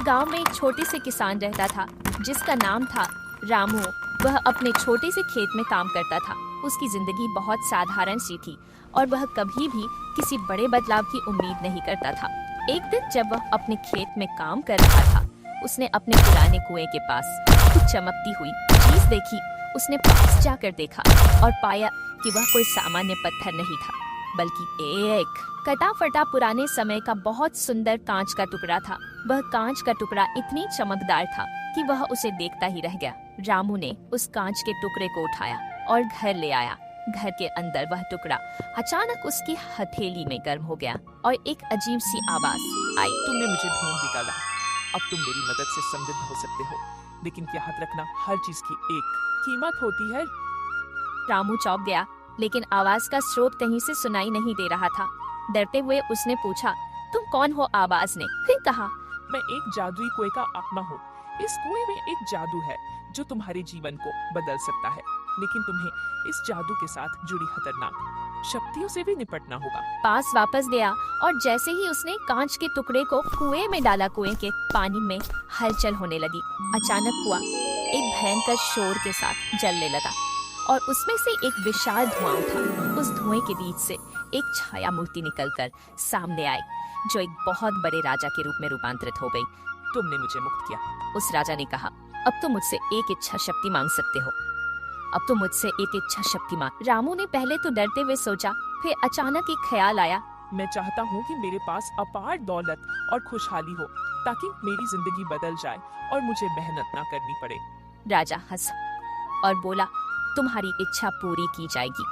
एक गांव में एक छोटे से किसान रहता था जिसका नाम था रामू। वह अपने छोटे से खेत में काम करता था। उसकी जिंदगी बहुत साधारण सी थी और वह कभी भी किसी बड़े बदलाव की उम्मीद नहीं करता था। एक दिन जब वह अपने खेत में काम कर रहा था, उसने अपने पुराने कुएं के पास कुछ चमकती हुई चीज देखी। उसने पास जाकर देखा और पाया कि वह कोई सामान्य पत्थर नहीं था, बल्कि एक कटा फटा पुराने समय का बहुत सुंदर कांच का टुकड़ा था। वह कांच का टुकड़ा इतनी चमकदार था कि वह उसे देखता ही रह गया। रामू ने उस कांच के टुकड़े को उठाया और घर ले आया। घर के अंदर वह टुकड़ा अचानक उसकी हथेली में गर्म हो गया और एक अजीब सी आवाज आई। तुमने मुझे ढूंढ निकाला। अब तुम मेरी मदद से समृद्ध हो सकते हो, लेकिन याद रखना, हर चीज की एक कीमत होती है। रामू चौंक गया, लेकिन आवाज का स्रोत कहीं से सुनाई नहीं दे रहा था। डरते हुए उसने पूछा, तुम कौन हो? आवाज ने फिर कहा, मैं एक जादुई कुएं का आत्मा हूँ। इस कुएं में एक जादू है जो तुम्हारे जीवन को बदल सकता है, लेकिन तुम्हें इस जादू के साथ जुड़ी खतरनाक शक्तियों से भी निपटना होगा। पास वापस गया और जैसे ही उसने कांच के टुकड़े को कुएं में डाला, कुएं के पानी में हलचल होने लगी। अचानक कुआं एक भयंकर शोर के साथ जलने लगा और उसमें से एक विशाल धुआं उठा। उस धुएं के बीच से एक छाया मूर्ति निकलकर सामने आई, जो एक बहुत बड़े राजा के रूप में रूपांतरित हो गई। तुमने मुझे मुक्त किया। उस राजा ने कहा, अब तुम मुझसे एक इच्छा शक्ति मांग सकते हो। अब तुम मुझसे एक इच्छा शक्ति मांग। रामू ने पहले तो डरते हुए सोचा, फिर अचानक एक ख्याल आया। मैं चाहता हूँ कि मेरे पास अपार दौलत और खुशहाली हो, ताकि मेरी जिंदगी बदल जाए और मुझे मेहनत ना करनी पड़े। राजा हंसा और बोला, तुम्हारी इच्छा पूरी की जाएगी।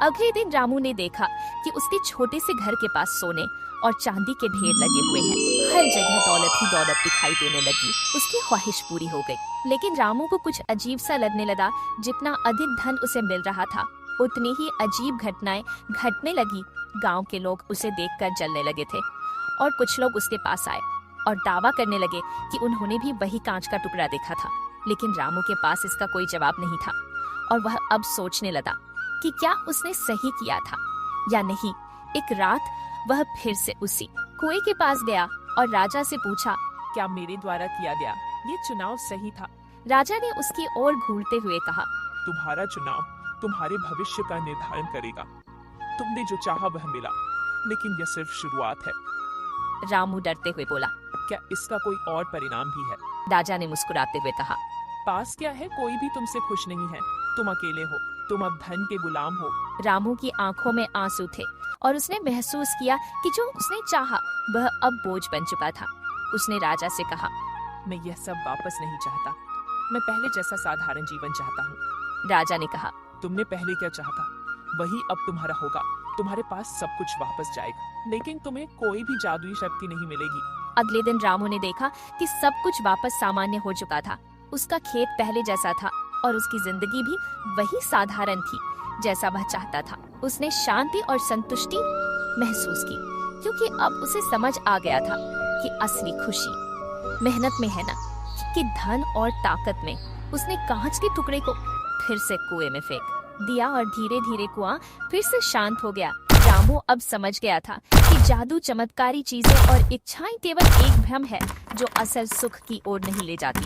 अगले दिन रामू ने देखा कि उसके छोटे से घर के पास सोने और चांदी के ढेर लगे हुए हैं। हर जगह दौलत ही दौलत दिखाई देने लगी। उसकी ख्वाहिश पूरी हो गई, लेकिन रामू को कुछ अजीब सा लगने लगा। जितना अधिक धन उसे मिल रहा था, उतनी ही अजीब घटनाएं घटने लगी। गांव के लोग उसे देखकर जलने लगे थे और कुछ लोग उसके पास आए और दावा करने लगे कि उन्होंने भी वही कांच का टुकड़ा देखा था। लेकिन रामू के पास इसका कोई जवाब नहीं था और वह अब सोचने लगा कि क्या उसने सही किया था या नहीं। एक रात वह फिर से उसी कुएं के पास गया और राजा से पूछा, क्या मेरे द्वारा किया गया ये चुनाव सही था? राजा ने उसकी ओर घूरते हुए कहा, तुम्हारा चुनाव तुम्हारे भविष्य का निर्धारण करेगा। तुमने जो चाहा वह मिला, लेकिन यह सिर्फ शुरुआत है। रामू डरते हुए बोला, क्या इसका कोई और परिणाम भी है? राजा ने मुस्कुराते हुए कहा, पास क्या है, कोई भी तुमसे खुश नहीं है। तुम अकेले हो, तुम अब धन के गुलाम हो। रामू की आंखों में आंसू थे और उसने महसूस किया कि जो उसने चाहा वह अब बोझ बन चुका था। उसने राजा से कहा, मैं यह सब वापस नहीं चाहता। मैं पहले जैसा साधारण जीवन चाहता हूँ। राजा ने कहा, तुमने पहले क्या चाहा, वही अब तुम्हारा होगा। तुम्हारे पास सब कुछ वापस जाएगा, लेकिन तुम्हें कोई भी जादुई शक्ति नहीं मिलेगी। अगले दिन रामू ने देखा कि सब कुछ वापस सामान्य हो चुका था। उसका खेत पहले जैसा था और उसकी जिंदगी भी वही साधारण थी जैसा वह चाहता था। उसने शांति और संतुष्टि महसूस की, क्योंकि अब उसे समझ आ गया था कि असली खुशी मेहनत में है ना कि धन और ताकत में। उसने कांच के टुकड़े को फिर से कुएं में फेंक दिया और धीरे धीरे कुआं फिर से शांत हो गया। रामू अब समझ गया था कि जादू, चमत्कारी चीजें और इच्छाएं केवल एक भ्रम है जो असल सुख की ओर नहीं ले जाती।